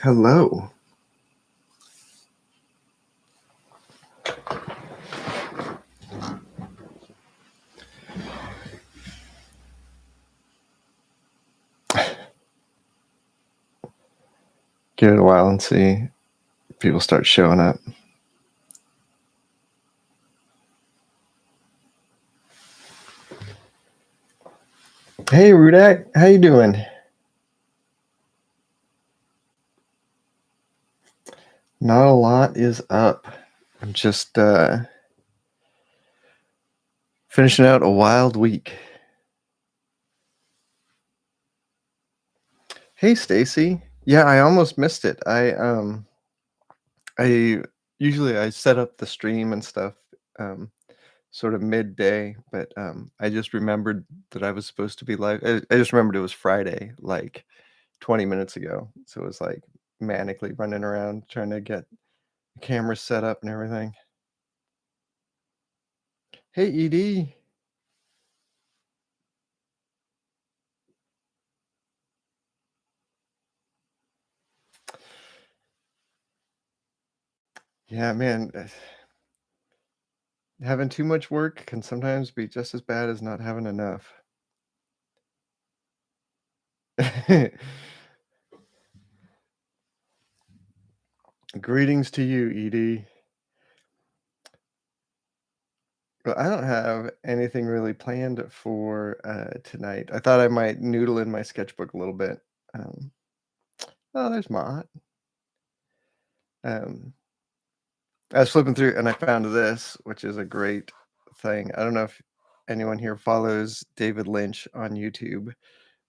Hello. Give it a while and see if people start showing up. Hey, Rudak, how you doing? Not a lot is up. I'm just finishing out a wild week. Hey, Stacy. Yeah, I almost missed it. I usually I set up the stream and stuff sort of midday, but I just remembered that I was supposed to be live. I just remembered it was Friday, like 20 minutes ago. So it was like manically running around trying to get the camera set up and everything. Hey, Edie. Yeah, man, having too much work can sometimes be just as bad as not having enough. Greetings to you, Edie. Well, I don't have anything really planned for tonight. I thought I might noodle in my sketchbook a little bit. Um, oh, there's Mott. I was flipping through and I found this, which is a great thing. I don't know if anyone here follows David Lynch on YouTube,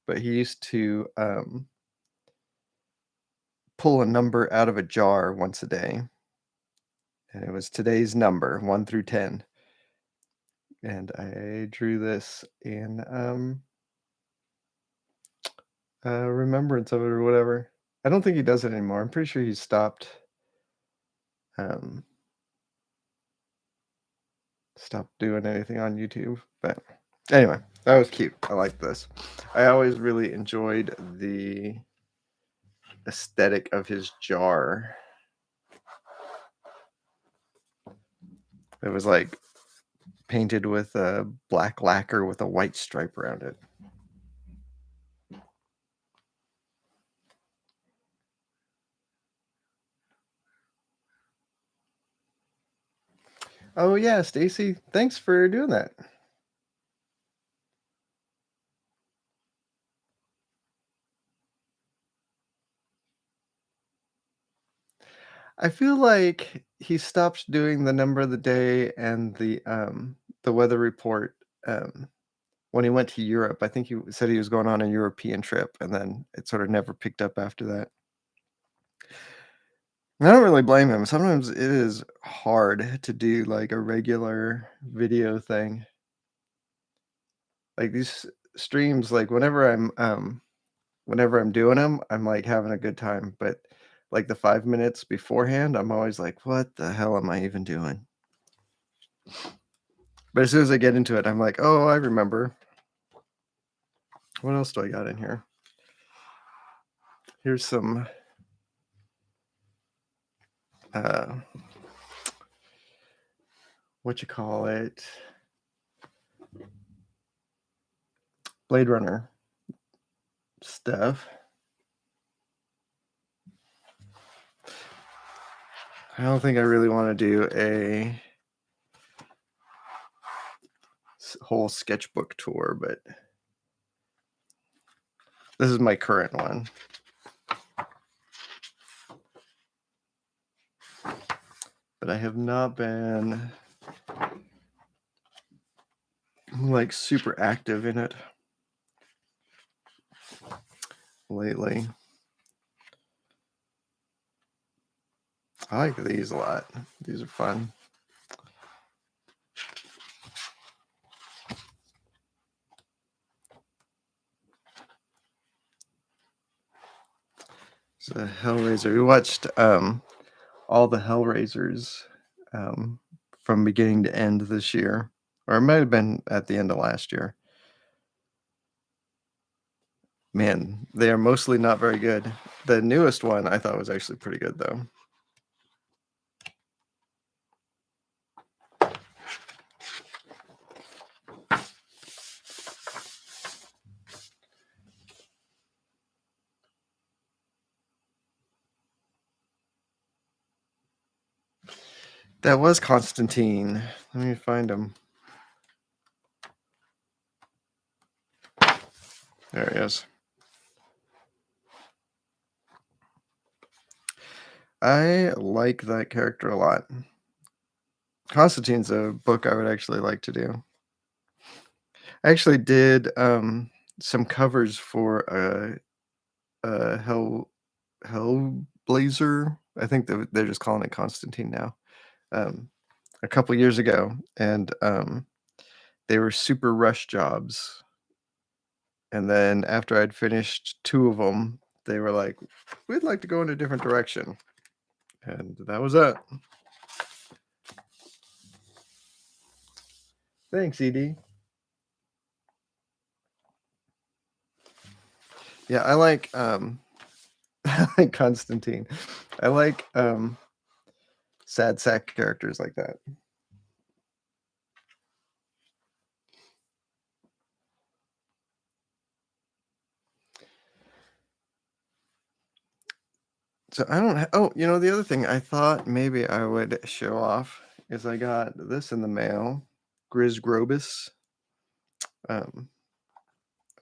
but he used to pull a number out of a jar once a day. And it was today's number, 1 through 10. And I drew this in remembrance of it or whatever. I don't think he does it anymore. I'm pretty sure he's stopped doing anything on YouTube. But anyway, that was cute. I like this. I always really enjoyed the aesthetic of his jar. It was like painted with a black lacquer with a white stripe around it. Oh yeah, Stacy, thanks for doing that. I feel like he stopped doing the number of the day and the weather report when he went to Europe. I think he said he was going on a European trip, and then it sort of never picked up after that. I don't really blame him. Sometimes it is hard to do like a regular video thing. Like these streams, like whenever I'm doing them, I'm like having a good time, but like the 5 minutes beforehand, I'm always like, what the hell am I even doing? But as soon as I get into it, I'm like, oh, I remember. What else do I got in here? Here's some what you call it? Blade Runner stuff. I don't think I really want to do a whole sketchbook tour, but this is my current one. But I have not been like super active in it lately. I like these a lot. These are fun. It's a Hellraiser. We watched all the Hellraisers from beginning to end this year, or it might have been at the end of last year. Man, they are mostly not very good, The newest one I thought was actually pretty good, though. That was Constantine. Let me find him. There he is. I like that character a lot. Constantine's a book I would actually like to do. I actually did some covers for a Hellblazer. I think they're just calling it Constantine now. Um, a couple years ago, and they were super rush jobs. And then after I'd finished two of them, they were like, "We'd like to go in a different direction," and that was it. Thanks, Ed. Yeah, I like I like Constantine. I like sad sack characters like that. So I don't. Oh, the other thing I thought maybe I would show off is I got this in the mail, Grizz Grobus, um,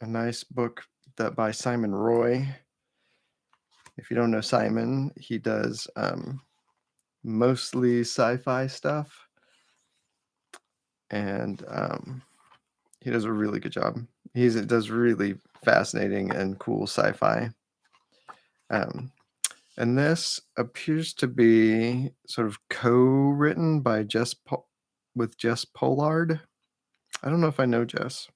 a nice book that by Simon Roy. If you don't know Simon, he does mostly sci-fi stuff, and he does a really good job. He does really fascinating and cool sci-fi. Um, and this appears to be sort of co-written by with Jess Pollard. I don't know if I know Jess.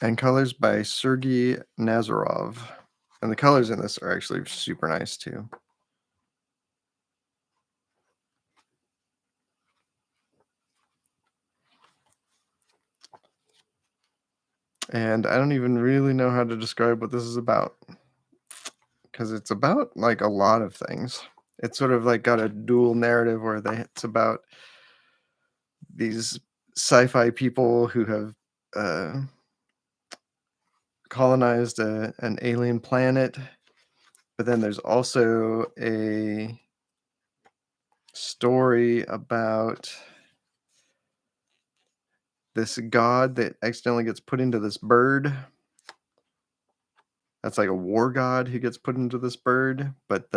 And colors by Sergei Nazarov. And the colors in this are actually super nice too. And I don't even really know how to describe what this is about, because it's about like a lot of things. It's sort of like got a dual narrative where it's about these sci-fi people who have uh, colonized an alien planet, but then there's also a story about this god that accidentally gets put into this bird. That's like a war god who gets put into this bird, but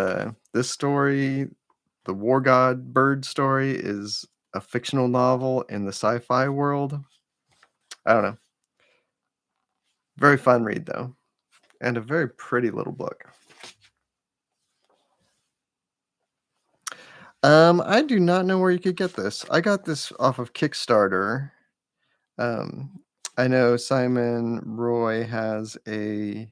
this story, the war god bird story, is a fictional novel in the sci-fi world. I don't know. Very fun read though, and a very pretty little book. I do not know where you could get this. I got this off of Kickstarter. Um, I know Simon Roy has a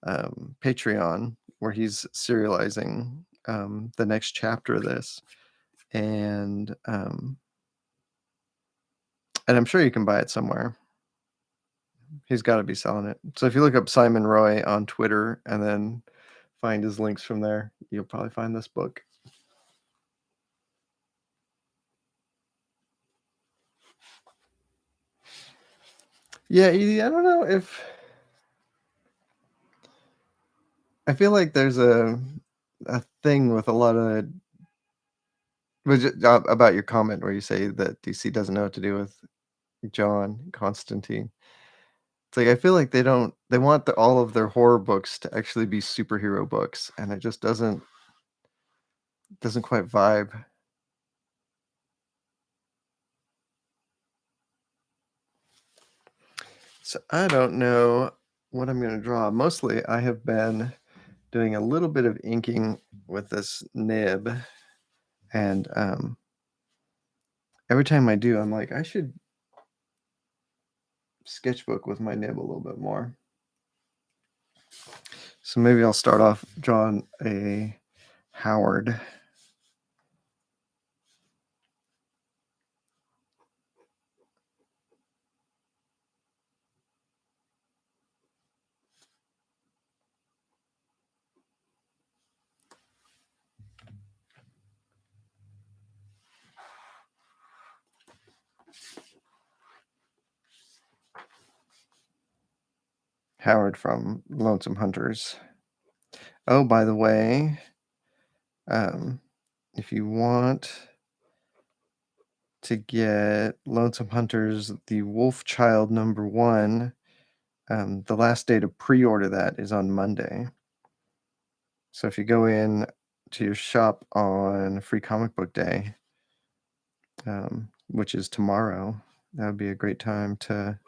Patreon where he's serializing the next chapter of this, and I'm sure you can buy it somewhere. He's got to be selling it. So if you look up Simon Roy on Twitter and then find his links from there, you'll probably find this book. Yeah, Edie, I don't know if I feel like there's a thing with a lot of about your comment where you say that DC doesn't know what to do with John Constantine. It's like I feel like they want all of their horror books to actually be superhero books, and it just doesn't quite vibe. So I don't know what I'm going to draw. Mostly I have been doing a little bit of inking with this nib, and every time I do, I'm like, I should sketchbook with my nib a little bit more. So maybe I'll start off drawing a Howard. Howard from Lonesome Hunters. Oh, by the way, um, if you want to get Lonesome Hunters, the Wolf Child #1, the last day to pre-order that is on Monday. So if you go in to your shop on Free Comic Book Day, which is tomorrow, that would be a great time to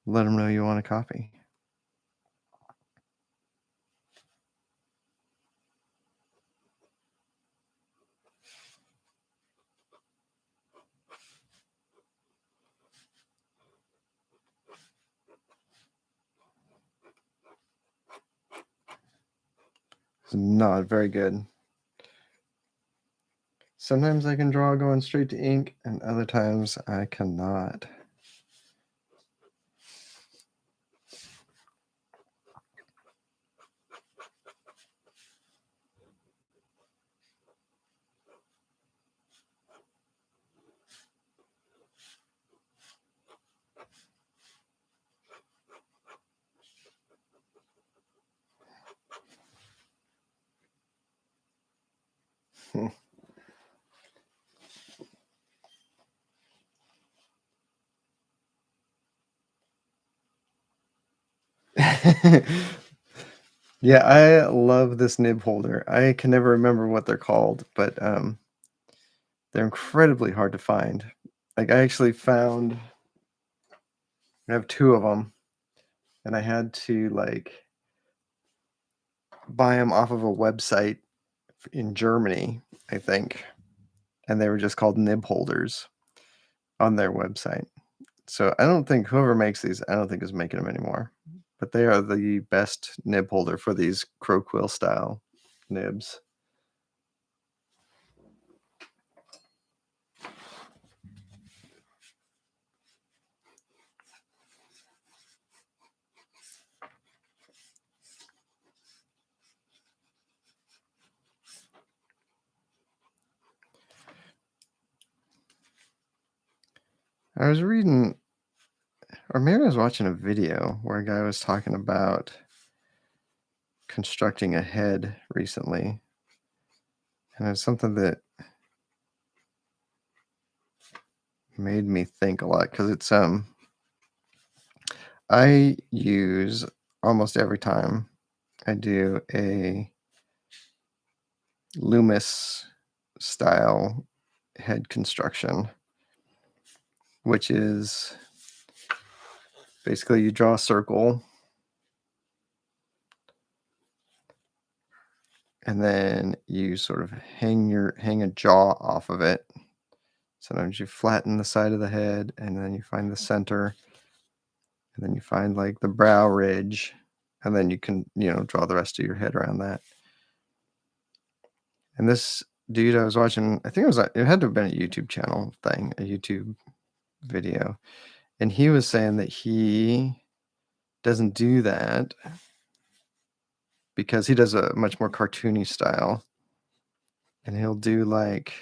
let them know you want a copy. It's not very good. Sometimes I can draw going straight to ink, and other times I cannot. Yeah, I love this nib holder. I can never remember what they're called, but they're incredibly hard to find. Like I actually found I have two of them, and I had to like buy them off of a website in Germany, I think, and they were just called nib holders on their website. So I don't think whoever makes these, I don't think is making them anymore. But they are the best nib holder for these crow quill style nibs. I was reading, or maybe I was watching a video where a guy was talking about constructing a head recently. And it's something that made me think a lot because it's I use almost every time I do a Loomis style head construction, which is basically you draw a circle and then you sort of hang a jaw off of it. Sometimes you flatten the side of the head and then you find the center and then you find like the brow ridge and then you can, draw the rest of your head around that. And this dude I was watching, I think it had to have been a YouTube channel thing, a YouTube video. And he was saying that he doesn't do that because he does a much more cartoony style. And he'll do like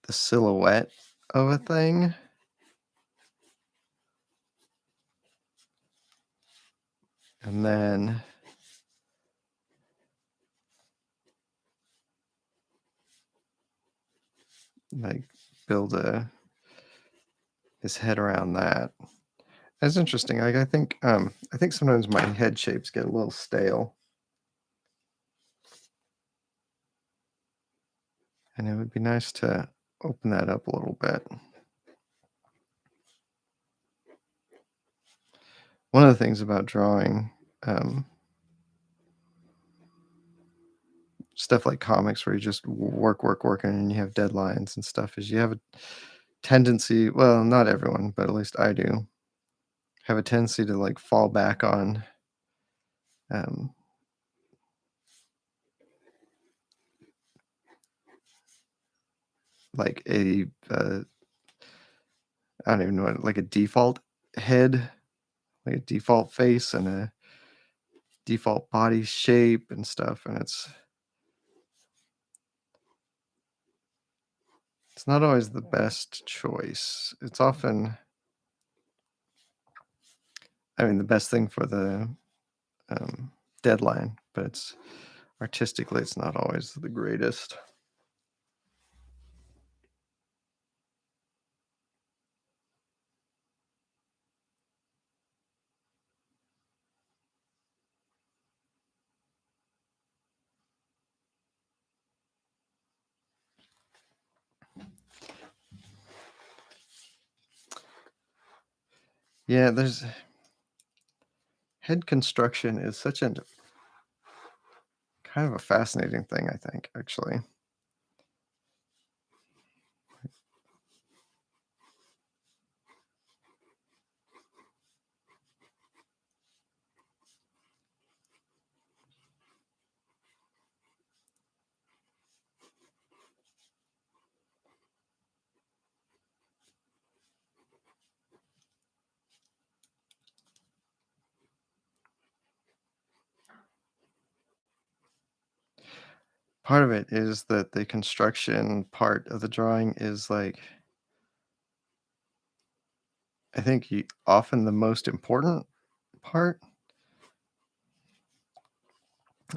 the silhouette of a thing. And then like build his head around that. That's interesting. Like I think sometimes my head shapes get a little stale. And it would be nice to open that up a little bit. One of the things about drawing stuff like comics where you just work, and you have deadlines and stuff is you have a tendency, well, not everyone, but at least I do, have a tendency to like fall back on um, like I don't even know what, like a default head, like a default face and a default body shape and stuff, and it's It's not always the best choice. It's often, I mean, the best thing for the um, deadline, but it's artistically, it's not always the greatest. Yeah, there's head construction is such a kind of a fascinating thing, I think, actually. Part of it is that the construction part of the drawing is like, I think often the most important part.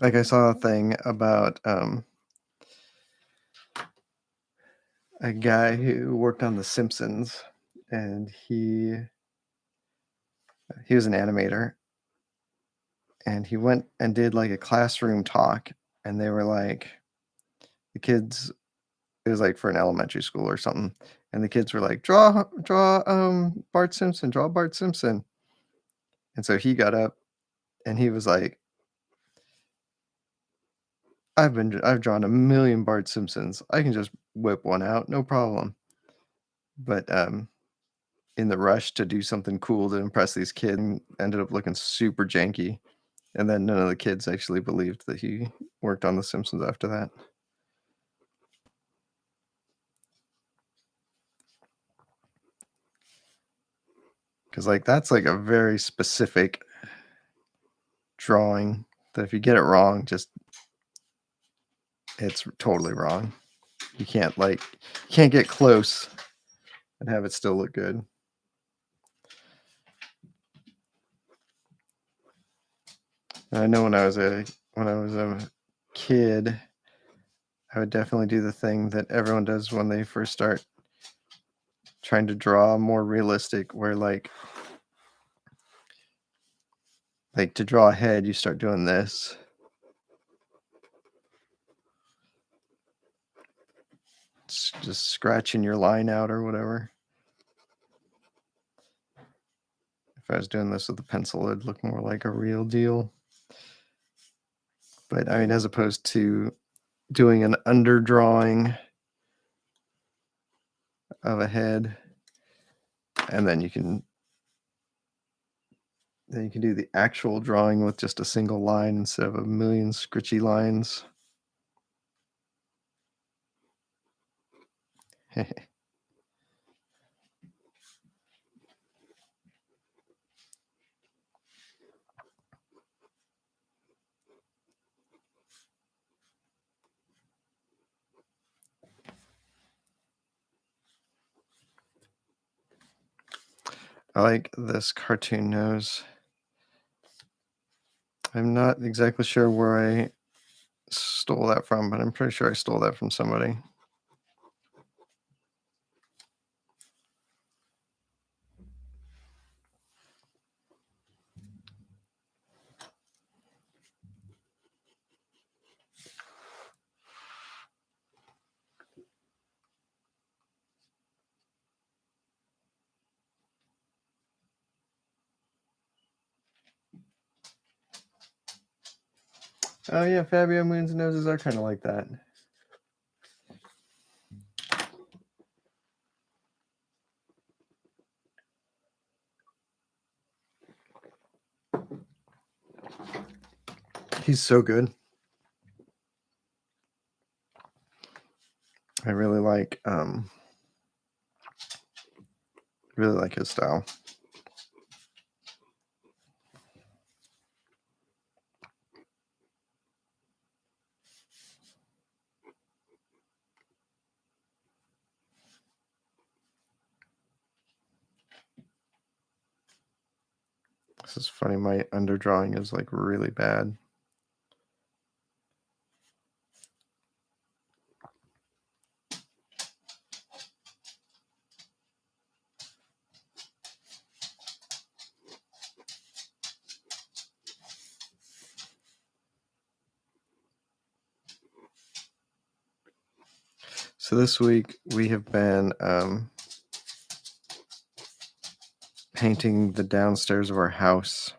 Like I saw a thing about a guy who worked on The Simpsons, and he was an animator, and he went and did like a classroom talk, and they were like, the kids, it was like for an elementary school or something, and the kids were like, draw Bart Simpson, draw Bart Simpson. And so he got up and he was like, I've drawn a million Bart Simpsons. I can just whip one out, no problem. But in the rush to do something cool to impress these kids, ended up looking super janky. And then none of the kids actually believed that he worked on The Simpsons after that. Because like that's like a very specific drawing that if you get it wrong, just it's totally wrong. You can't get close and have it still look good. And I know when I was a kid, I would definitely do the thing that everyone does when they first start trying to draw more realistic, where like to draw a head, you start doing this. It's just scratching your line out or whatever. If I was doing this with a pencil, it'd look more like a real deal. But I mean, as opposed to doing an underdrawing of a head, and then you can do the actual drawing with just a single line instead of a million scritchy lines. I like this cartoon nose. I'm not exactly sure where I stole that from, but I'm pretty sure I stole that from somebody. Oh yeah, Fabio Moon's noses are kind of like that. He's so good. I really like his style. This is funny, my underdrawing is, like, really bad. So this week, we have been, painting the downstairs of our house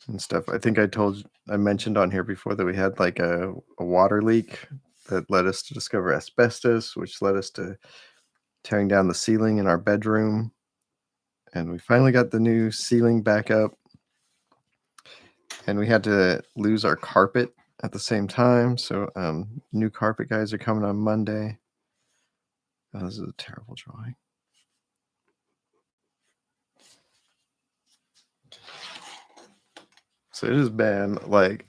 and stuff. I think I mentioned on here before that we had, like, a water leak that led us to discover asbestos, which led us to tearing down the ceiling in our bedroom, and we finally got the new ceiling back up, and we had to lose our carpet at the same time, so, new carpet guys are coming on Monday. Oh, this is a terrible drawing. So it has been, like,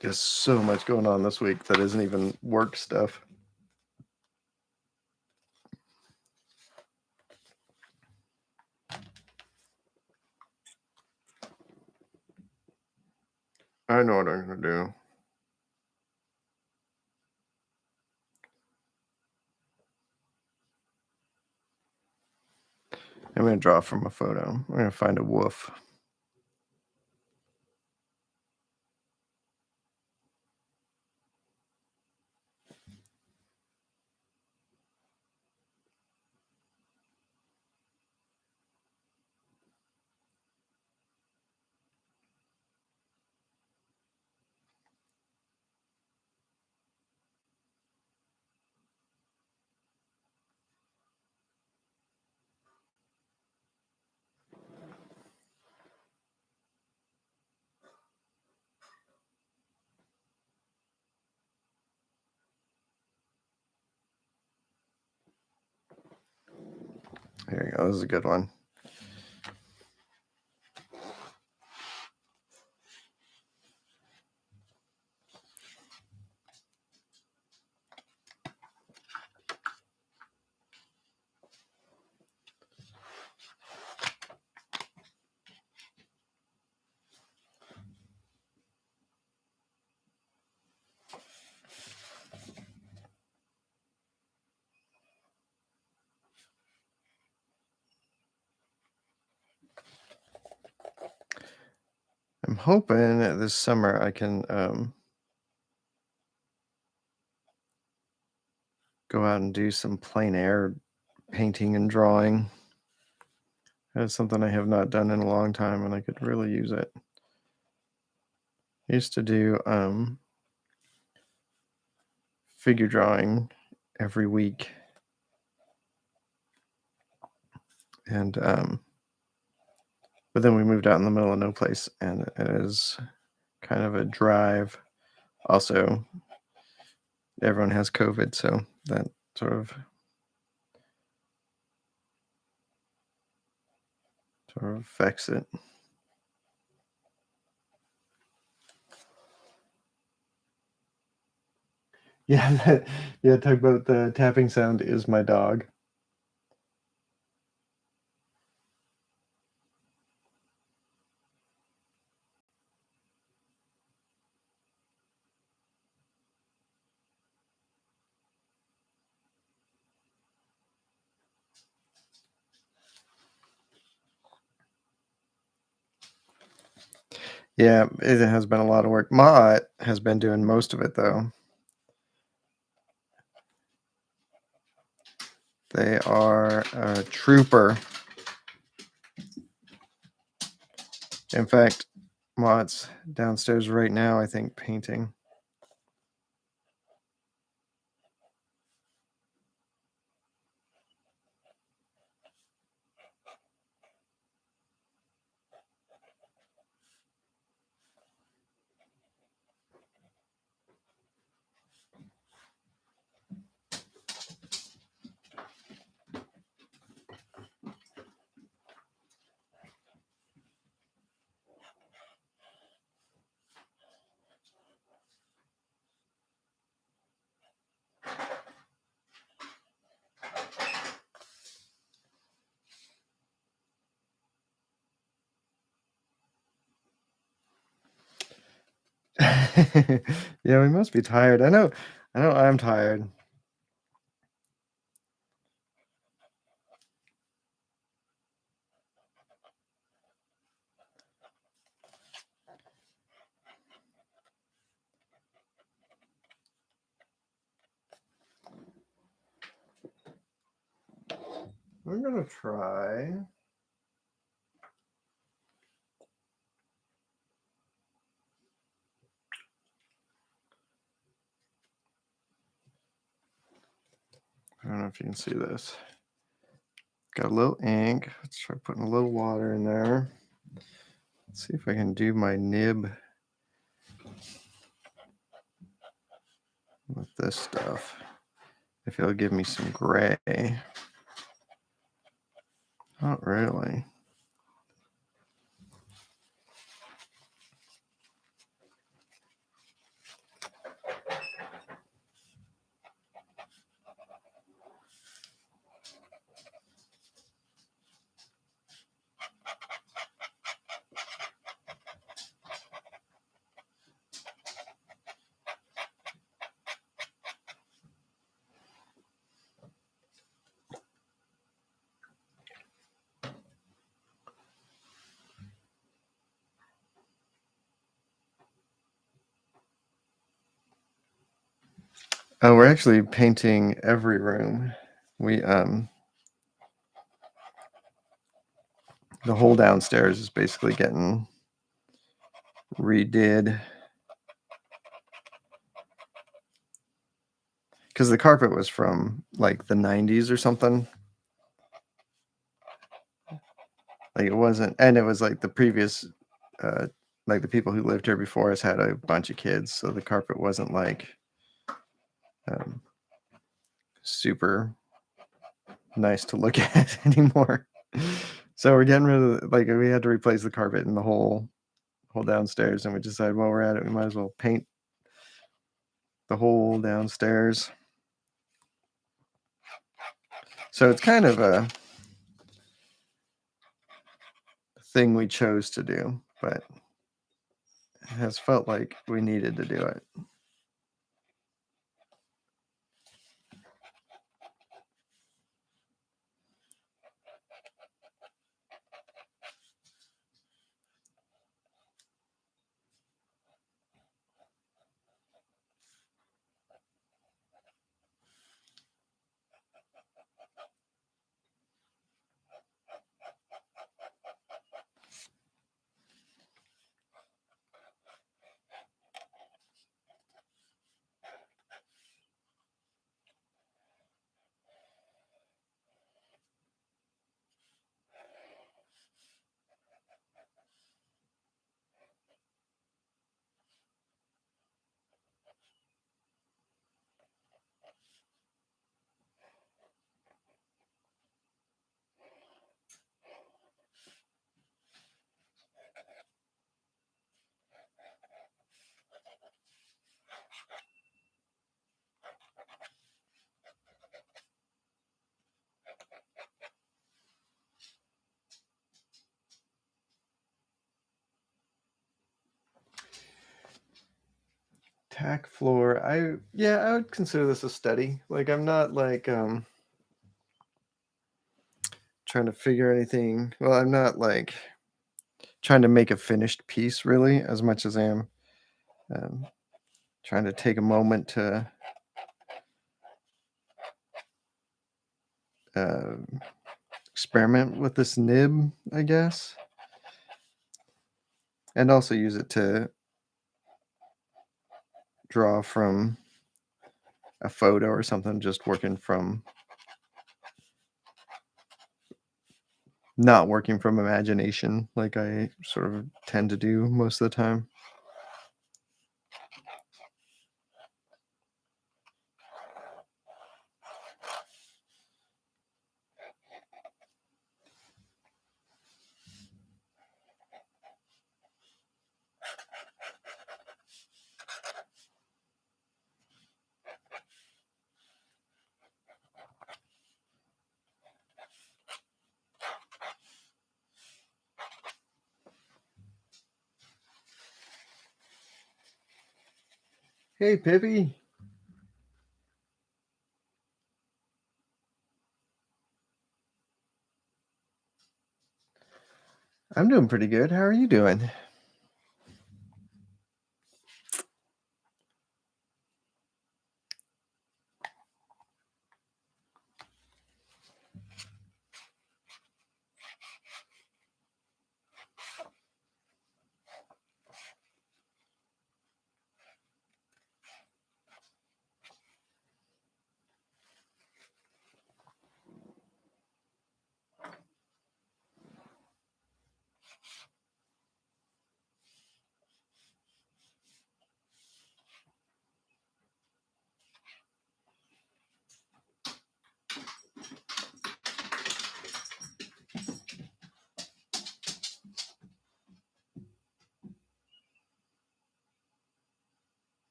just so much going on this week that isn't even work stuff. I know what I'm gonna do. I'm gonna draw from a photo. I'm gonna find a wolf. There you go. This is a good one. I'm hoping that this summer I can go out and do some plein air painting and drawing. That's something I have not done in a long time, and I could really use it. I used to do figure drawing every week, and but then we moved out in the middle of no place, and it is kind of a drive. Also, everyone has COVID, so that sort of affects it. Yeah, yeah. Talk about the tapping sound is my dog. Yeah, it has been a lot of work. Mott has been doing most of it though. They are a trooper. In fact, Mott's downstairs right now, I think, painting. Yeah, we must be tired. I know I'm tired. I'm gonna try. I don't know if you can see this. Got a little ink. Let's try putting a little water in there. Let's see if I can do my nib with this stuff. If it'll give me some gray. Not really. Oh, we're actually painting every room. We the whole downstairs is basically getting redid because the carpet was from like the 90s or something. Like it wasn't, and it was like the previous, uh, like the people who lived here before us had a bunch of kids, so the carpet wasn't like um, super nice to look at anymore. So we're getting rid of like we had to replace the carpet in the whole downstairs, and we decided while we're at it, we might as well paint the whole downstairs. So it's kind of a thing we chose to do, but it has felt like we needed to do it. Tack floor. I would consider this a study. Like I'm not like trying to figure anything. Well, I'm not like trying to make a finished piece really as much as I am um, trying to take a moment to uh, experiment with this nib, I guess, and also use it to draw from a photo or something, just working from not working from imagination like I sort of tend to do most of the time. Hey, Pippi. I'm doing pretty good. How are you doing?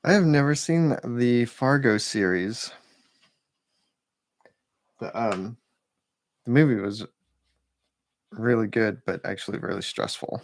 I have never seen the Fargo series. The the movie was really good, but actually really stressful.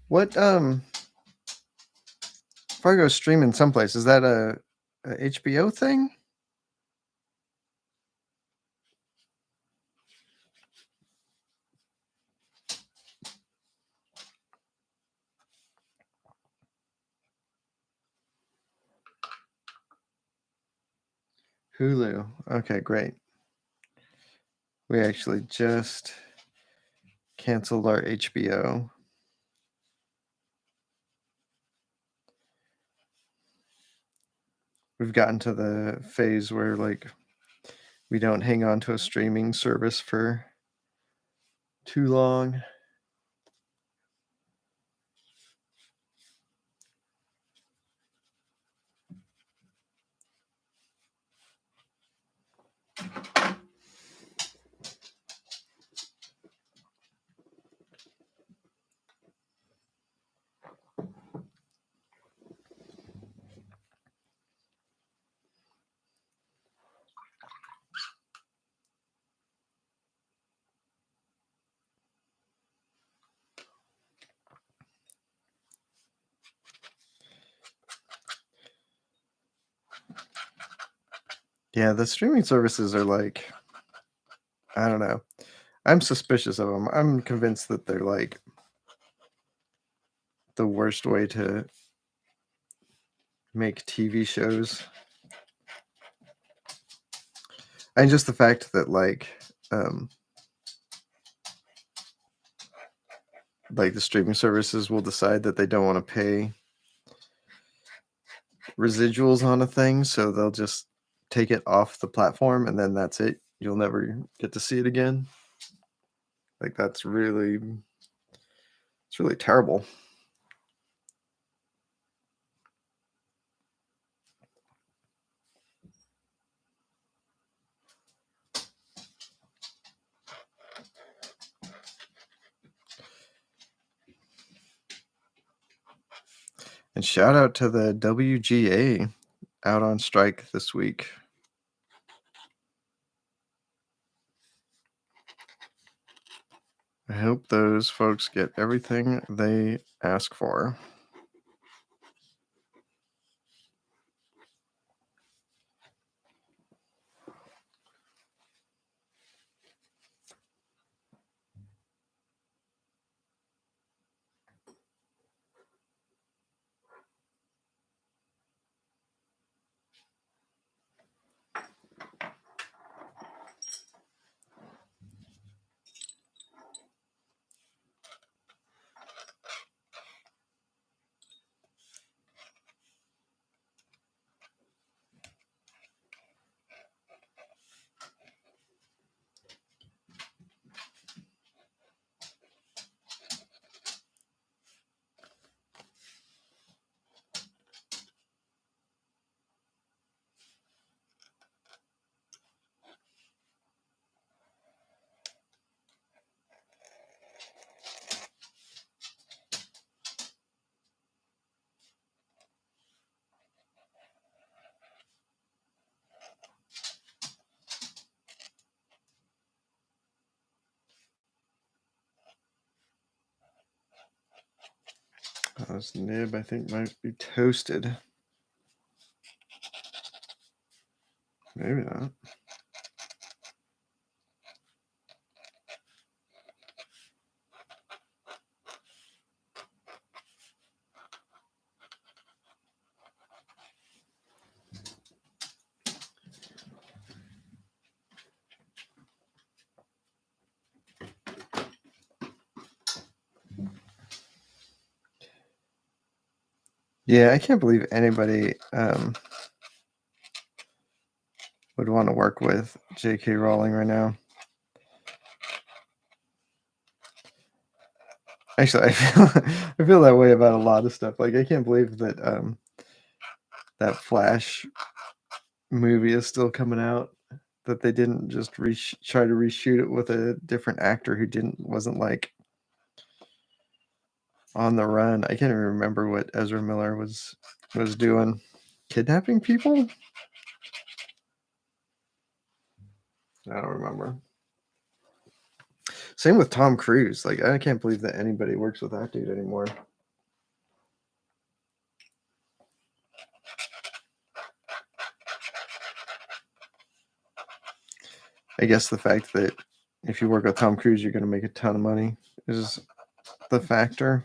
What Fargo's streaming someplace? Is that a HBO thing? Hulu. Okay, great. We actually just canceled our HBO. We've gotten to the phase where like we don't hang on to a streaming service for too long. Yeah, the streaming services are like, I don't know. I'm suspicious of them. I'm convinced that they're like the worst way to make TV shows. And just the fact that um like the streaming services will decide that they don't want to pay residuals on a thing, so they'll just take it off the platform and then that's it. You'll never get to see it again. Like that's really it's really terrible. And shout out to the WGA out on strike this week. I hope those folks get everything they ask for. This nib, I think, might be toasted. Maybe not. Yeah, I can't believe anybody would want to work with J.K. Rowling right now. Actually, I feel I feel that way about a lot of stuff. Like, I can't believe that that Flash movie is still coming out. That they didn't just try to reshoot it with a different actor who wasn't like on the run. I can't even remember what Ezra Miller was doing. Kidnapping people? I don't remember. Same with Tom Cruise. Like, I can't believe that anybody works with that dude anymore. I guess the fact that if you work with Tom Cruise, you're going to make a ton of money is the factor.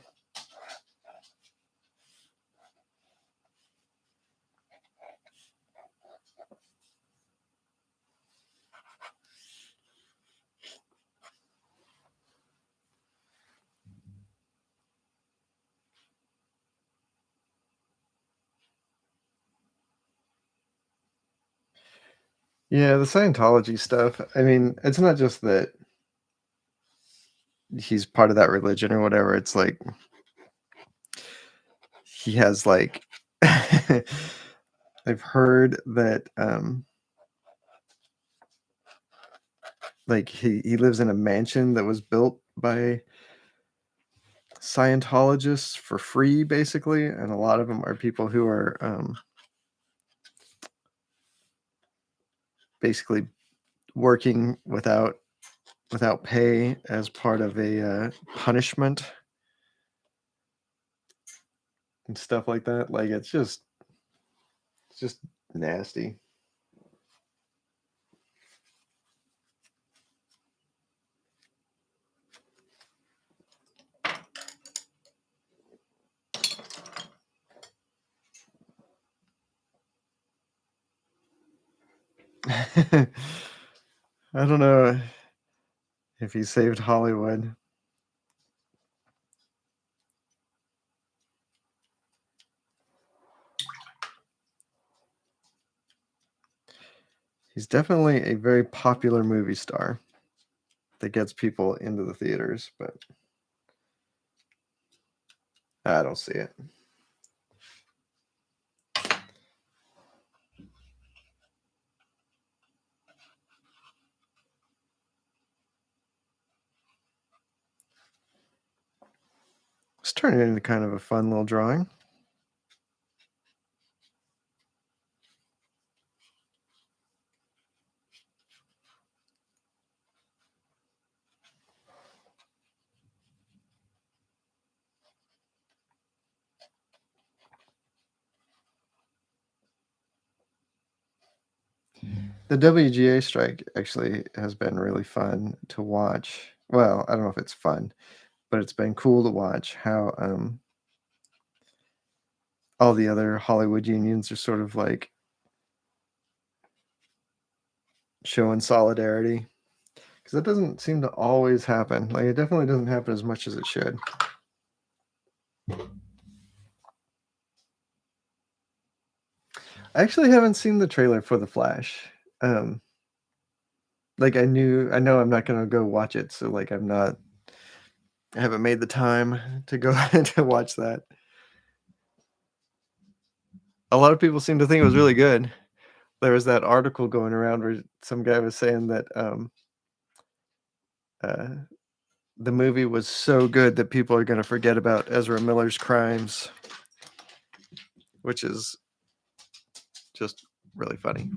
Yeah, the Scientology stuff. I mean, it's not just that he's part of that religion or whatever. It's like he has like I've heard that like he lives in a mansion that was built by Scientologists for free, basically, and a lot of them are people who are basically working without pay as part of a punishment and stuff like that. Like it's just nasty. I don't know if he saved Hollywood. He's definitely a very popular movie star that gets people into the theaters, but I don't see it. Let's turn it into kind of a fun little drawing. The WGA strike actually has been really fun to watch. Well, I don't know if it's fun, but it's been cool to watch how all the other Hollywood unions are sort of like showing solidarity because that doesn't seem to always happen. Like it definitely doesn't happen as much as it should. I actually haven't seen the trailer for The Flash. Um, like I know I'm not gonna go watch it, so like I haven't made the time to go to watch that. A lot of people seem to think it was really good. There was that article going around where some guy was saying that uh, the movie was so good that people are going to forget about Ezra Miller's crimes, which is just really funny.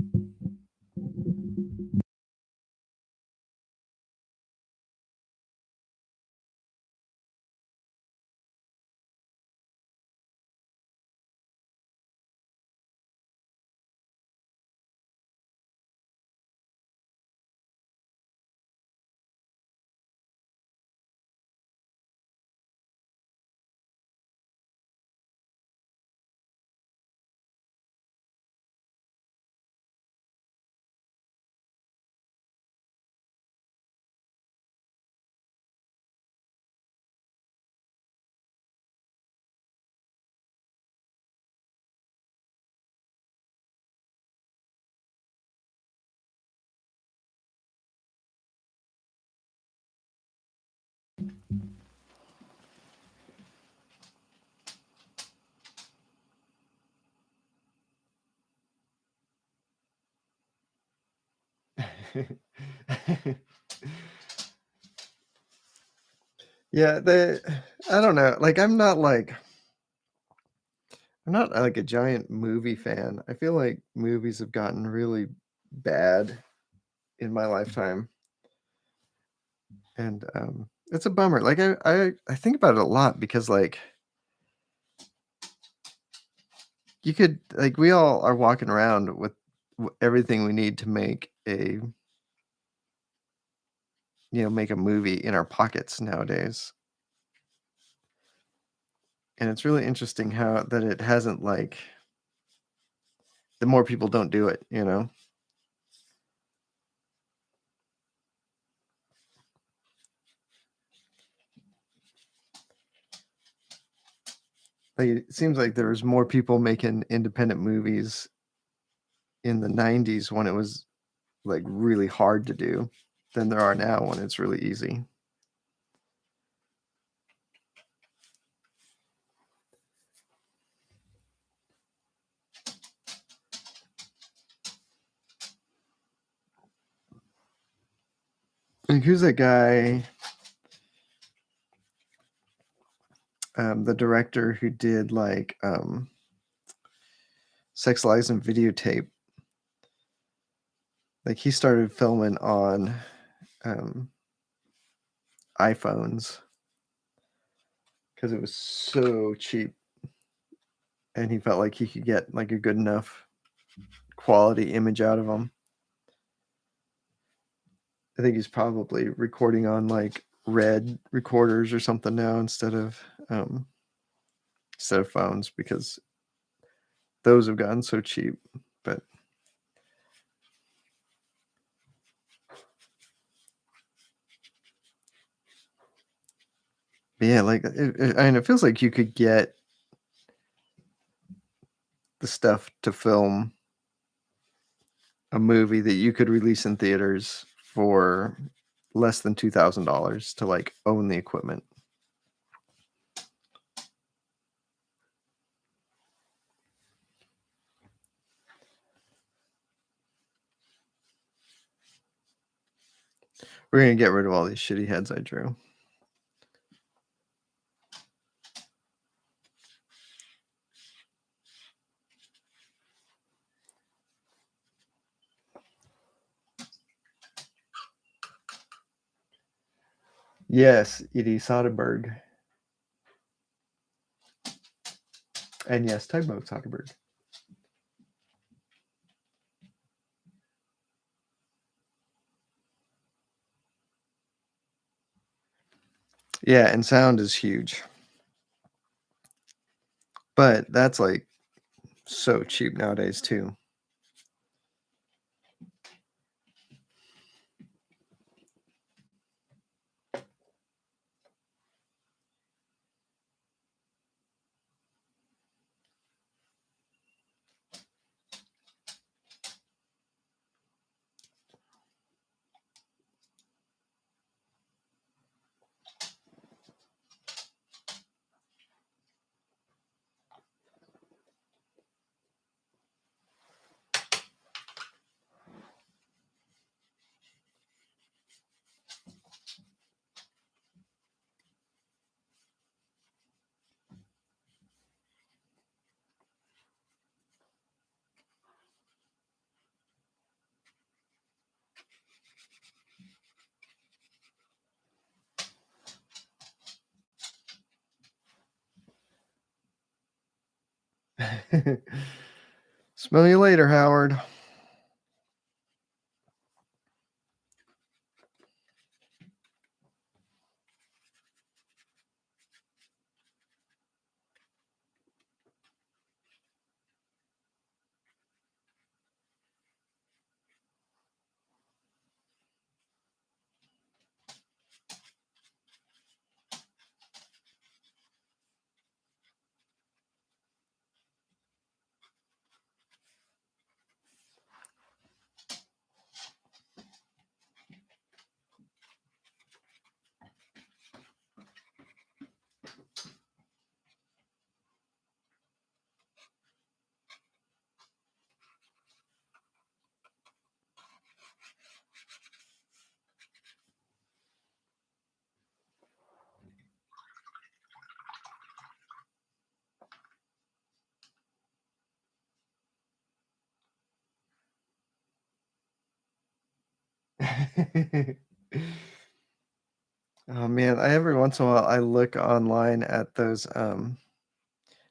Yeah, I don't know. Like I'm not like a giant movie fan. I feel like movies have gotten really bad in my lifetime, and it's a bummer. Like I think about it a lot because like you could like we all are walking around with everything we need to make make a movie in our pockets nowadays. And it's really interesting how that it hasn't like the more people don't do it, you know? Like it seems like there was more people making independent movies in the 90s when it was like really hard to do than there are now when it's really easy. Like who's that guy, the director who did like Sex Lies and Videotape? Like he started filming on um, iPhones because it was so cheap, and he felt like he could get like a good enough quality image out of them. I think he's probably recording on like red recorders or something now um, instead of phones because those have gotten so cheap. But yeah, like and it feels like you could get the stuff to film a movie that you could release in theaters for less than $2,000 to like own the equipment. We're gonna get rid of all these shitty heads I drew. Yes, Edie Soderbergh. And yes, Tugboat Soderbergh. Yeah, and sound is huge. But that's like so cheap nowadays too. Smell you later, Howard. Oh, man, I every once in a while, I look online at those, do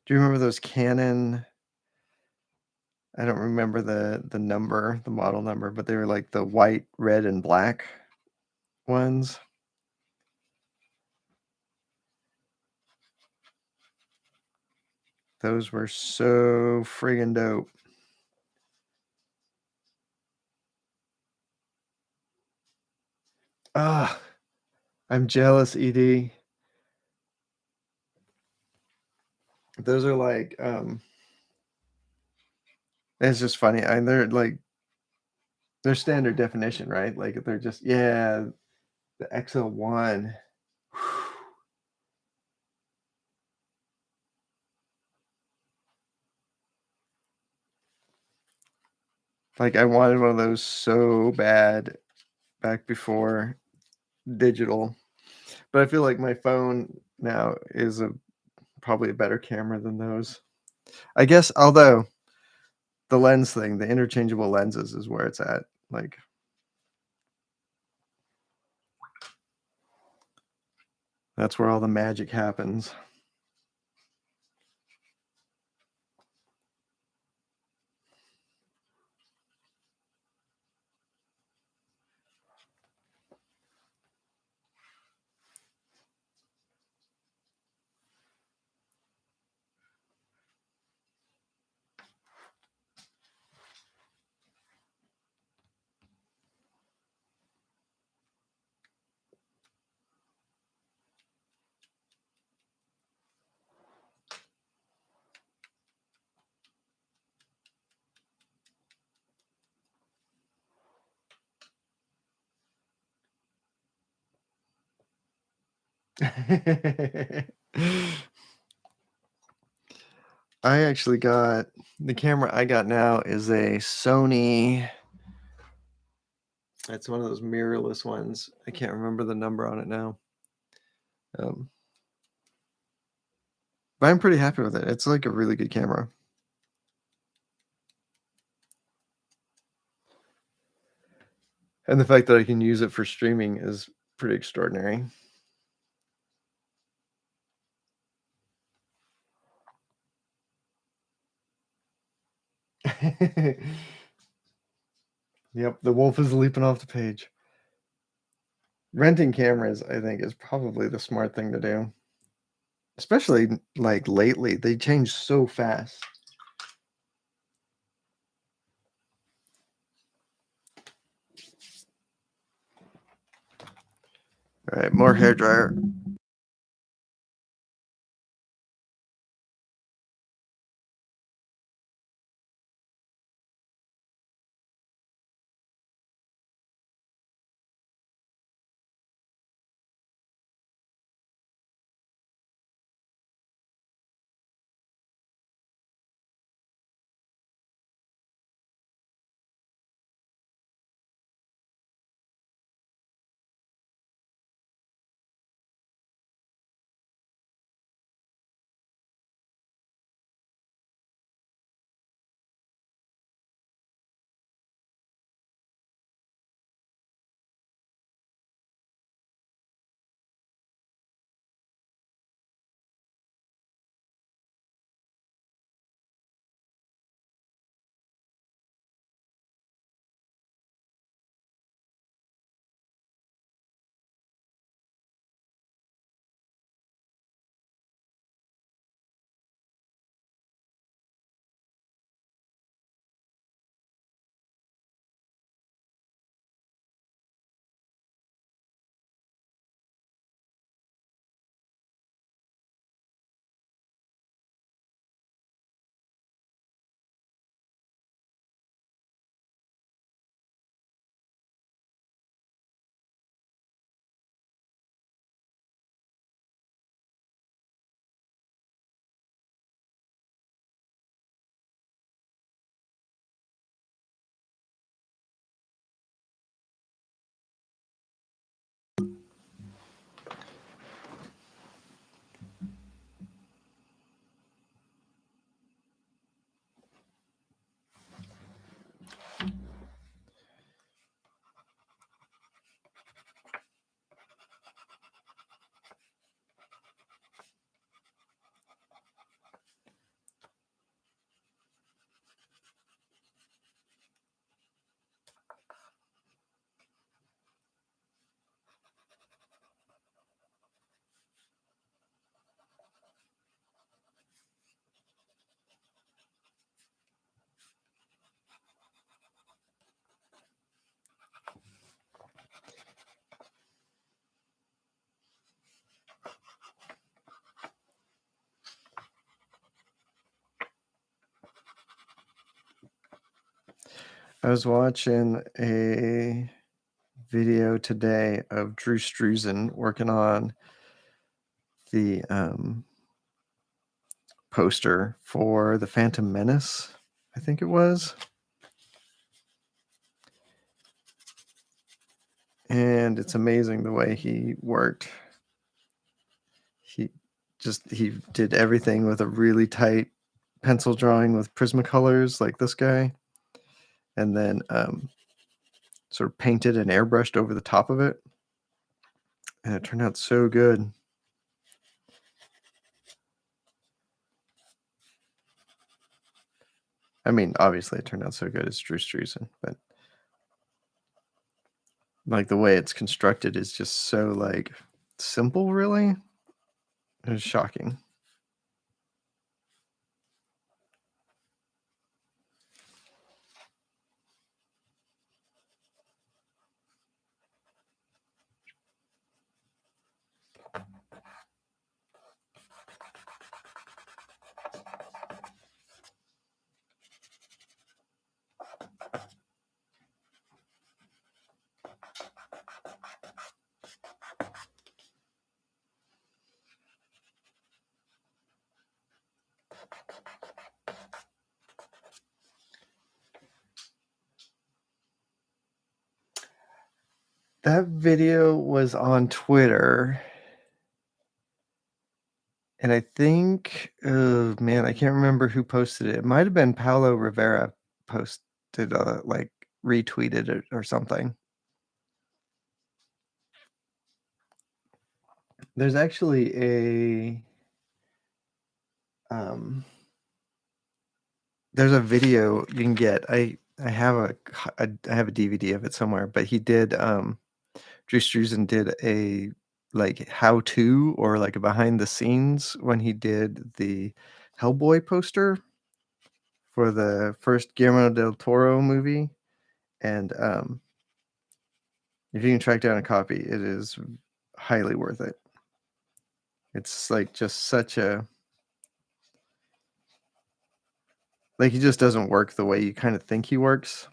you remember those Canon I don't remember the number, the model number, but they were like the white, red, and black ones. Those were so friggin' dope. Ah, I'm jealous, ED. Those are like, it's just funny. And they're like they're standard definition, right? Like they're just yeah, the XL1. Like I wanted one of those so bad back before digital. But I feel like my phone now is a probably a better camera than those. I guess although the lens thing, the interchangeable lenses is where it's at. Like that's where all the magic happens. I actually got the camera I got now is a Sony. It's one of those mirrorless ones. I can't remember the number on it now. Um, but I'm pretty happy with it. It's like a really good camera. And the fact that I can use it for streaming is pretty extraordinary. Yep, the wolf is leaping off the page. Renting cameras, I think, is probably the smart thing to do. Especially like lately, they change so fast. All right, more hair dryer. I was watching a video today of Drew Struzan working on the poster for the Phantom Menace, I think it was. And it's amazing the way he worked. He did everything with a really tight pencil drawing with Prismacolors like this guy, and then sort of painted and airbrushed over the top of it, and it turned out so good. I mean, obviously it turned out so good. It's Drew Struzan, but like the way it's constructed is just so like simple, really. It was shocking. That video was on Twitter, and I think, oh man, I can't remember who posted it. It might have been Paulo Rivera posted, like retweeted it or something. There's actually there's a video you can get. I have I have a DVD of it somewhere, but he did Drew Struzan did a like how to or like a behind the scenes when he did the Hellboy poster for the first Guillermo del Toro movie, and if you can track down a copy, it is highly worth it. It's like just such a like he just doesn't work the way you kind of think he works.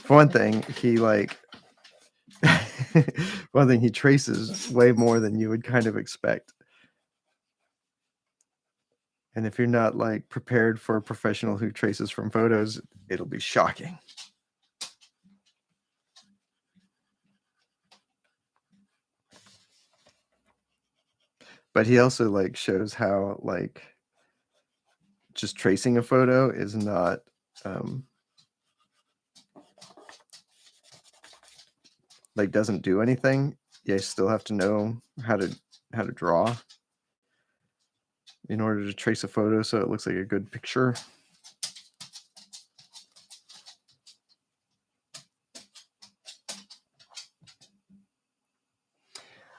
For one thing, he like one thing he traces way more than you would kind of expect. And if you're not like prepared for a professional who traces from photos, it'll be shocking. But he also like shows how like just tracing a photo is not like doesn't do anything. You still have to know how to draw in order to trace a photo so it looks like a good picture.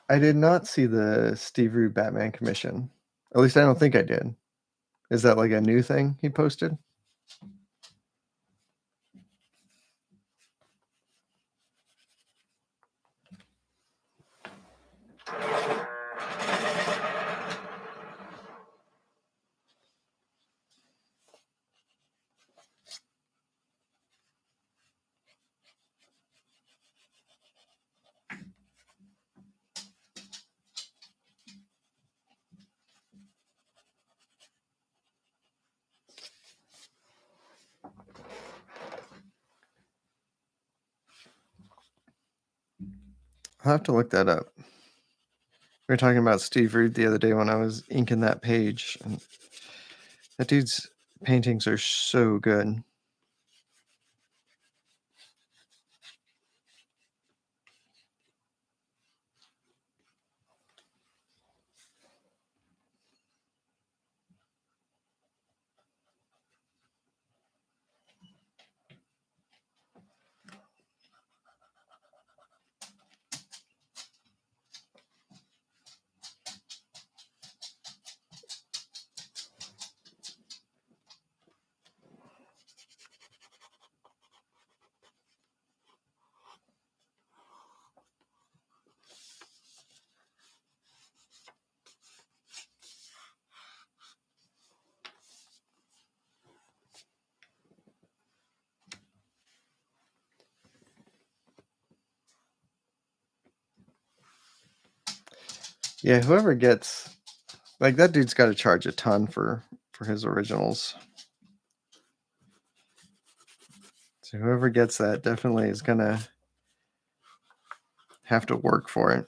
I did not see the Steve Rue Batman commission. At least I don't think I did. Is that like a new thing he posted? I'll have to look that up. We were talking about Steve Reed the other day when I was inking that page, and that dude's paintings are so good. Yeah, whoever gets like, that dude's gotta charge a ton for his originals. So whoever gets that definitely is gonna have to work for it.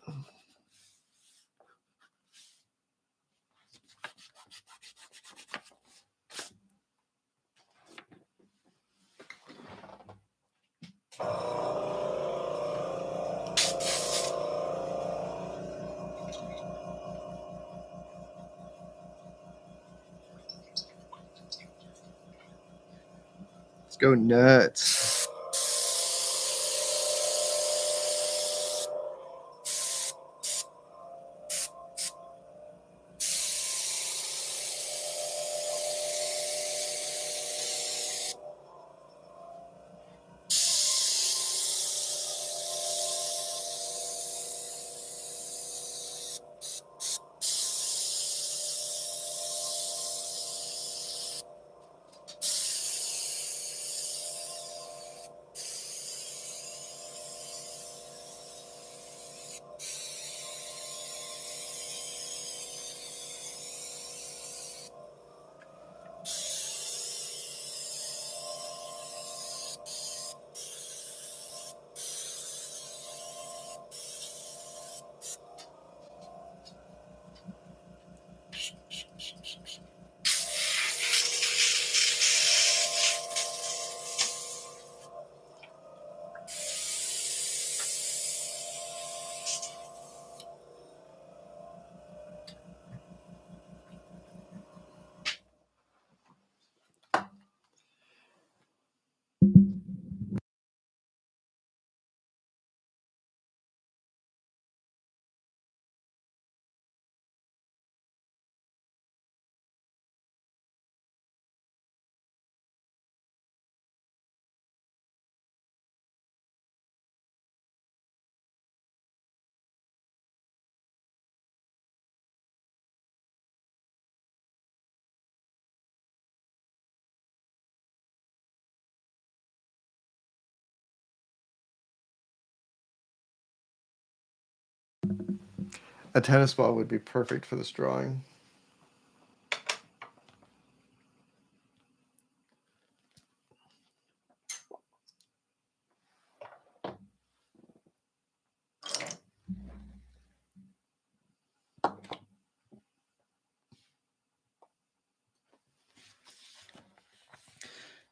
Let's go nuts. A tennis ball would be perfect for this drawing.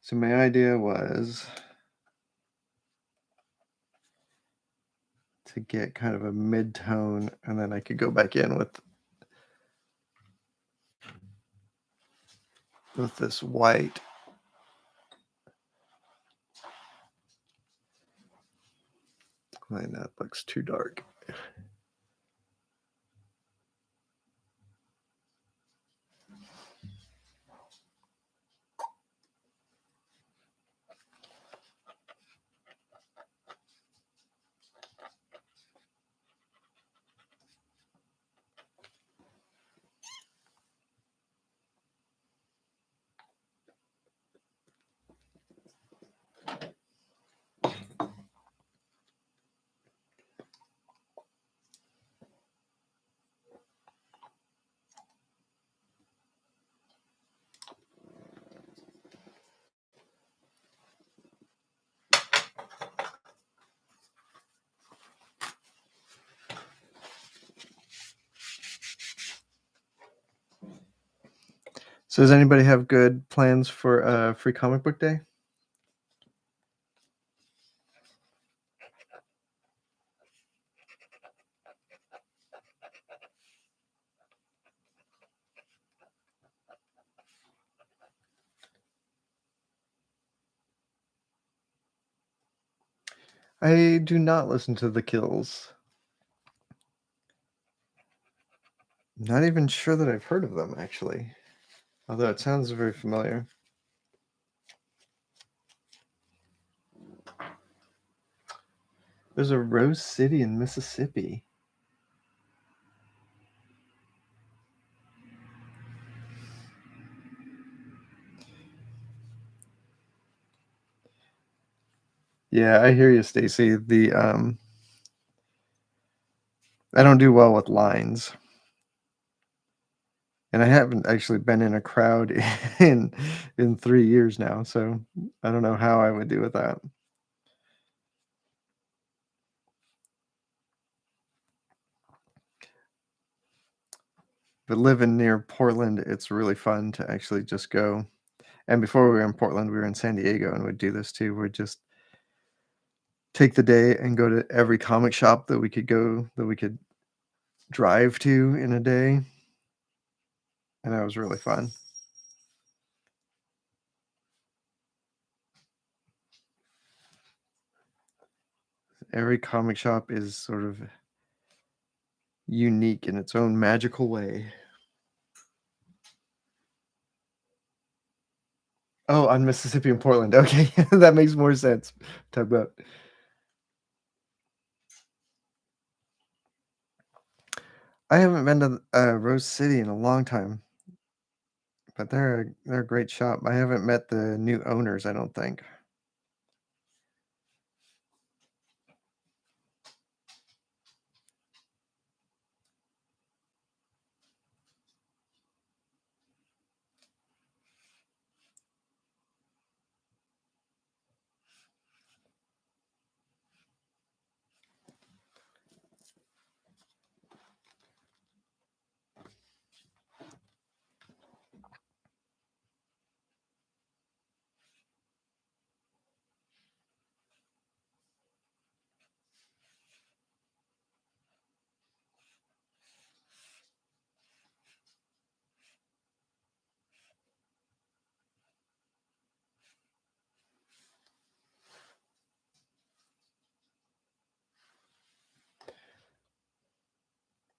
So my idea was to get kind of a mid-tone, and then I could go back in with this white. And that looks too dark. So does anybody have good plans for free comic book day? I do not listen to The Kills. Not even sure that I've heard of them, actually. Although it sounds very familiar. There's a Rose City in Mississippi. Yeah, I hear you, Stacy. I don't do well with lines. and I haven't actually been in a crowd in 3 years now, so I don't know how I would do with that. But living near Portland, it's really fun to actually just go, and before we were in Portland, we were in San Diego, and we'd do this too. We'd just take the day and go to every comic shop that we could drive to in a day, and that was really fun. Every comic shop is sort of unique in its own magical way. Oh, on Mississippi and Portland, okay, that makes more sense. Tugboat. I haven't been to, Rose City in a long time, but they're a great shop. I haven't met the new owners, I don't think.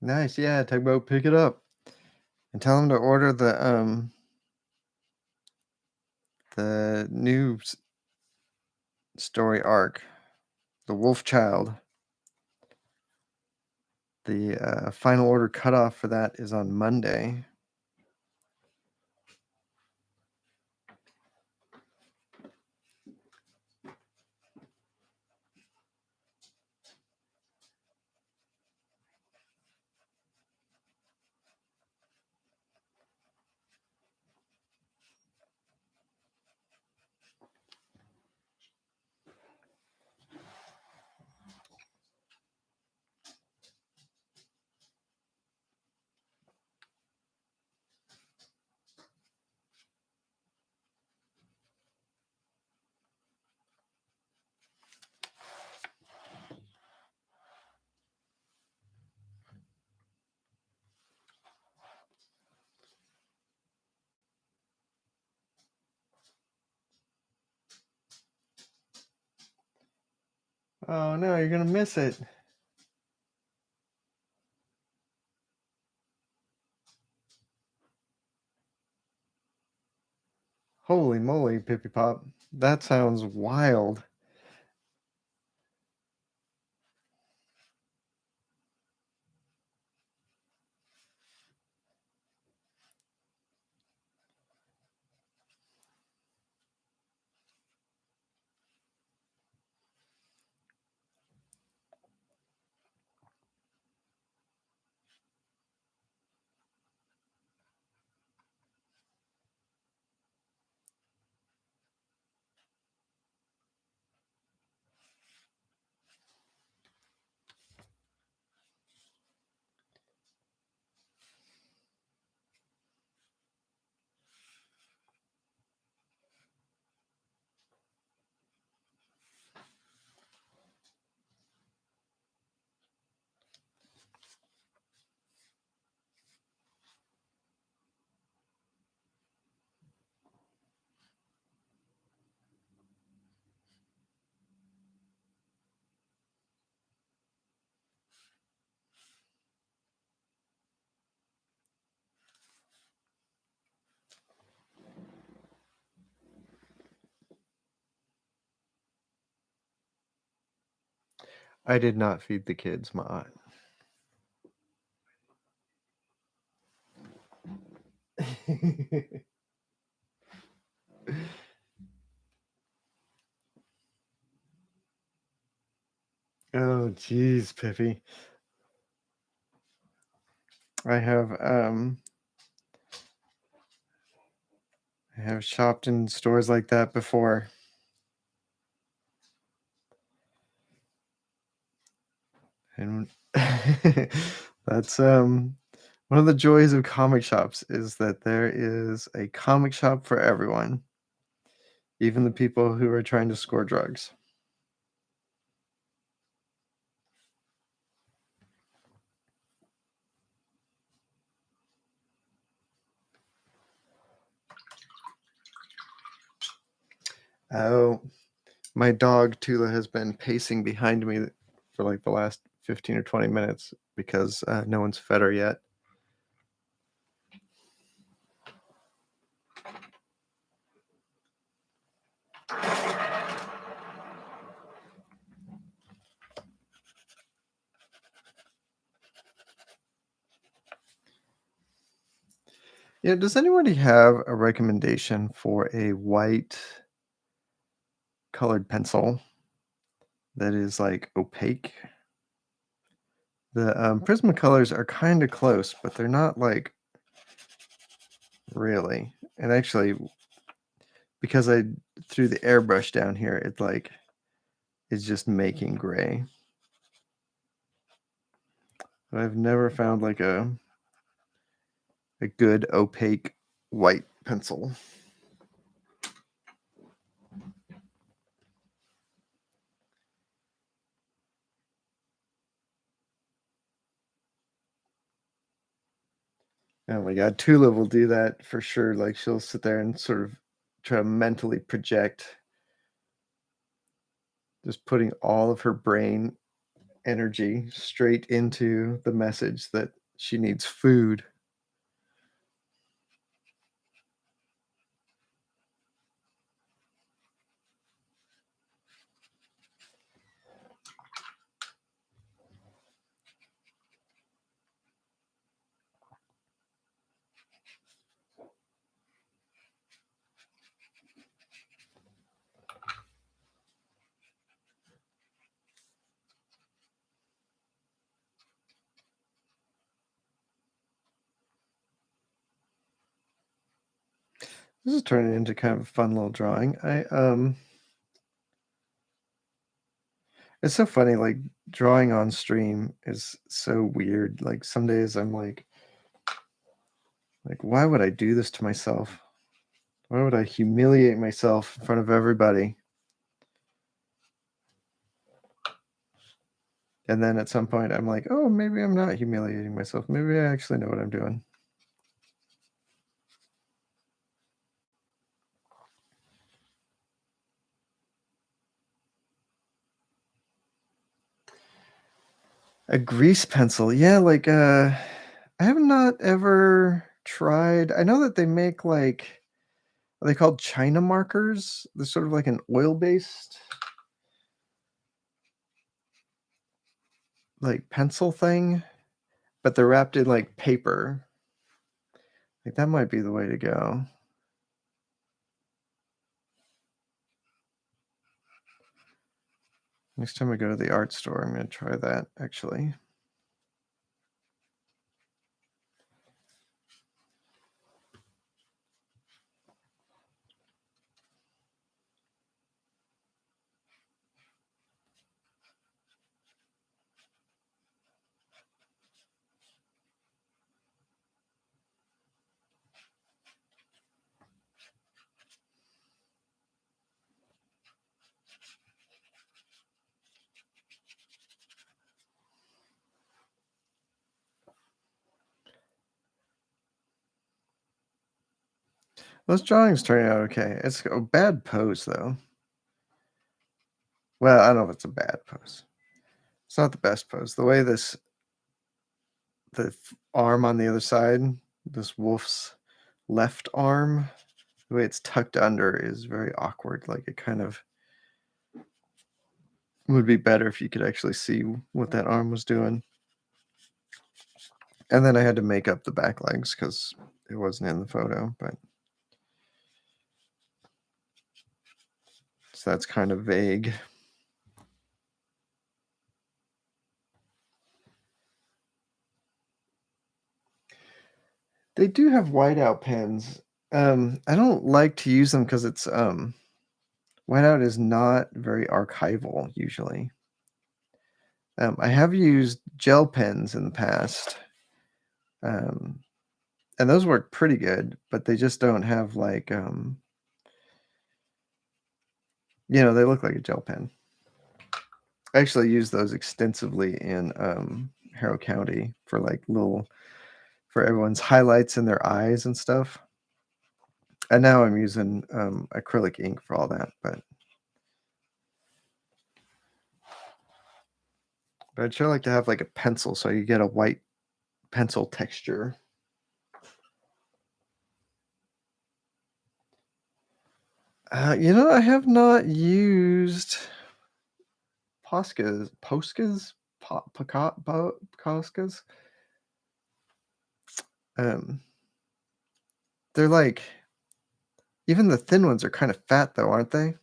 Nice, yeah, Tugboat, pick it up and tell them to order the new story arc, The Wolf Child. The, final order cutoff for that is on Monday. Oh, no, you're gonna miss it. Holy moly, Pippy Pop. That sounds wild. I did not feed the kids, my aunt. Oh, jeez, Pippy. I have, I have shopped in stores like that before, and that's, one of the joys of comic shops is that there is a comic shop for everyone, even the people who are trying to score drugs. Oh, my dog Tula has been pacing behind me for like the last 15 or 20 minutes because no one's fed her yet. Yeah, does anybody have a recommendation for a white colored pencil that is like opaque? The Prismacolors are kind of close, but they're not like really. And actually, because I threw the airbrush down here, it like is just making gray. But I've never found like a good opaque white pencil. Oh my god, Tula will do that for sure. Like she'll sit there and sort of try to mentally project, just putting all of her brain energy straight into the message that she needs food. This is turning into kind of a fun little drawing. It's so funny, like drawing on stream is so weird. Like some days I'm like, why would I do this to myself? Why would I humiliate myself in front of everybody? And then at some point I'm like, oh, maybe I'm not humiliating myself. Maybe I actually know what I'm doing. A grease pencil. Yeah, like I have not ever tried. I know that they make like are they called China markers? They're sort of like an oil-based like pencil thing, but they're wrapped in like paper. Like that might be the way to go. Next time I go to the art store, I'm gonna try that actually. Those drawings turning out okay. It's a bad pose though. Well, I don't know if it's a bad pose. It's not the best pose. The way the arm on the other side, this wolf's left arm, the way it's tucked under is very awkward. Like it kind of would be better if you could actually see what that arm was doing. And then I had to make up the back legs because it wasn't in the photo, but so that's kind of vague. They do have whiteout pens. I don't like to use them because it's, whiteout is not very archival usually. I have used gel pens in the past, um, and those work pretty good, but they just don't have like, they look like a gel pen. I actually use those extensively in Harrow County for like for everyone's highlights in their eyes and stuff. And now I'm using acrylic ink for all that, but I'd sure like to have like a pencil so you get a white pencil texture. I have not used Poscas, Poscas. Um, they're like even the thin ones are kind of fat though, aren't they?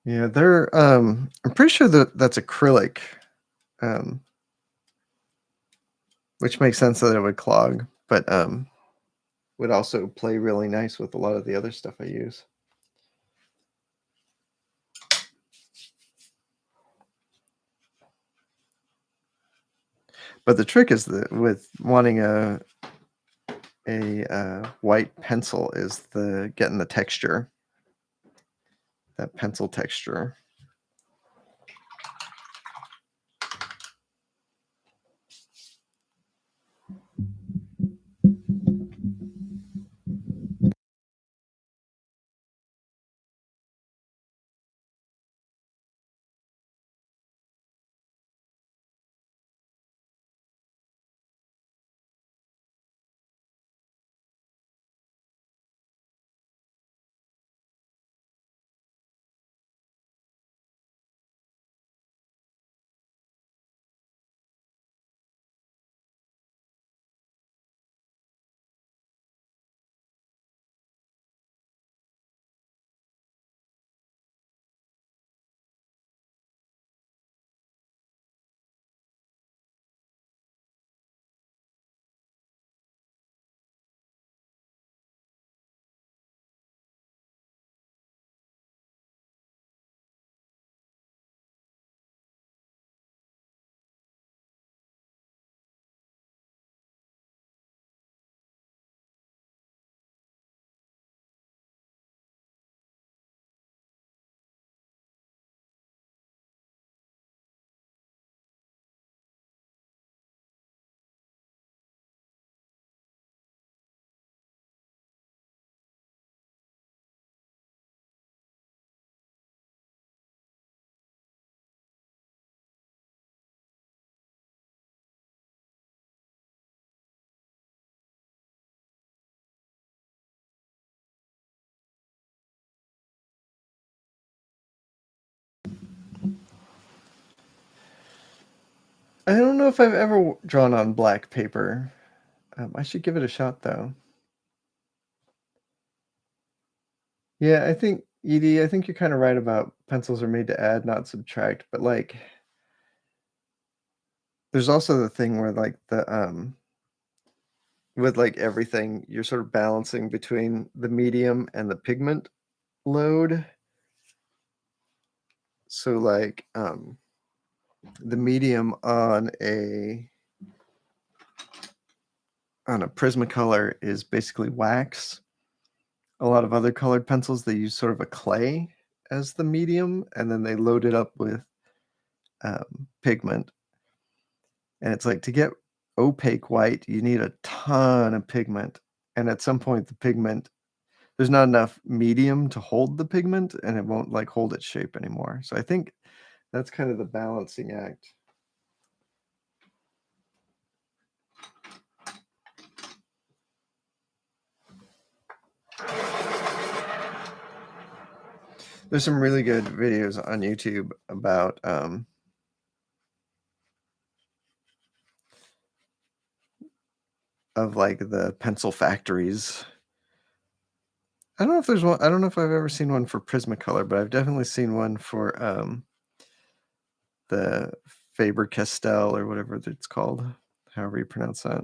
Yeah, they're I'm pretty sure that that's acrylic, um, which makes sense that it would clog, but would also play really nice with a lot of the other stuff I use. But the trick is that with wanting a white pencil is the getting the texture, that pencil texture. I don't know if I've ever drawn on black paper. I should give it a shot though. Yeah, I think Edie, I think you're kind of right about pencils are made to add, not subtract. But like, there's also the thing where like the with like everything, you're sort of balancing between the medium and the pigment load. So like the medium on a Prismacolor is basically wax. A lot of other colored pencils, they use sort of a clay as the medium, and then they load it up with pigment. And it's like to get opaque white, you need a ton of pigment. And at some point, the pigment, there's not enough medium to hold the pigment, and it won't like hold its shape anymore. So I think that's kind of the balancing act. There's some really good videos on YouTube about of, like, the pencil factories. I don't know if there's one I don't know if I've ever seen one for Prismacolor, but I've definitely seen one for, the Faber-Castell or whatever it's called, however you pronounce that.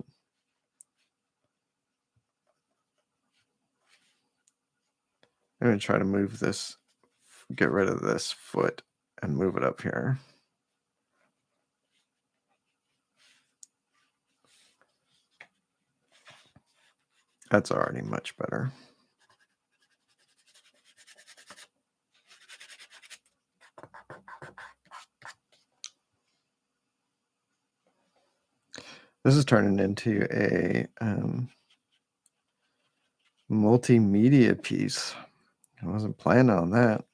I'm gonna try to move this get rid of this foot and move it up here. That's already much better. This is turning into a, multimedia piece. I wasn't planning on that.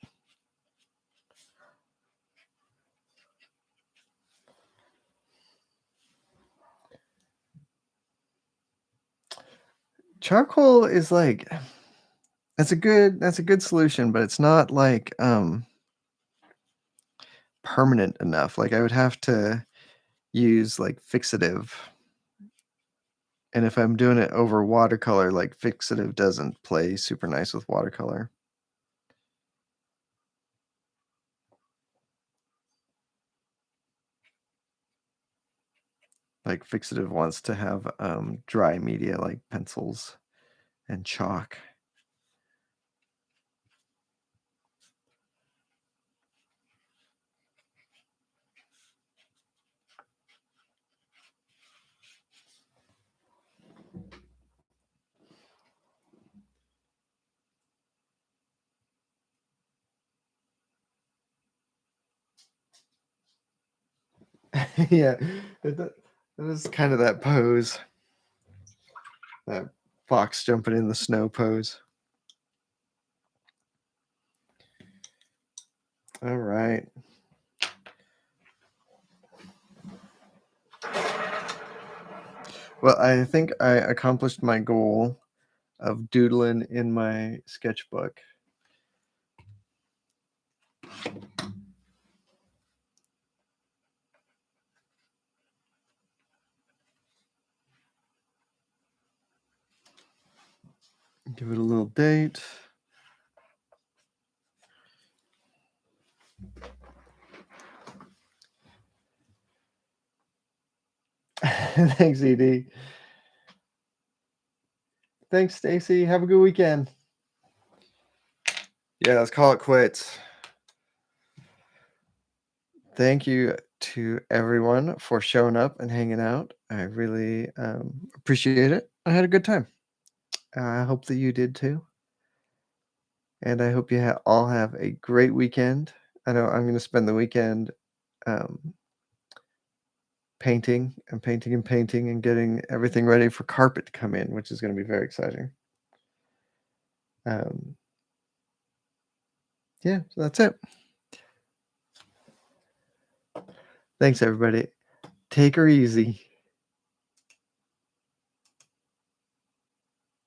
Charcoal is like that's a good solution, but it's not like, permanent enough. Like, I would have to use, like, fixative, and if I'm doing it over watercolor, like, fixative doesn't play super nice with watercolor. Like, fixative wants to have, dry media like pencils and chalk. Yeah, it is kinda that pose, that fox jumping in the snow pose. Alright. Well, I think I accomplished my goal of doodling in my sketchbook. Give it a little date. Thanks, ED. Thanks, Stacy. Have a good weekend. Yeah, let's call it quits. Thank you to everyone for showing up and hanging out. I really appreciate it. I had a good time. I hope that you did too. And I hope you all have a great weekend. I know I'm going to spend the weekend um, painting and painting and painting and getting everything ready for carpet to come in, which is going to be very exciting. Um, yeah, so that's it. Thanks, everybody. Take her easy.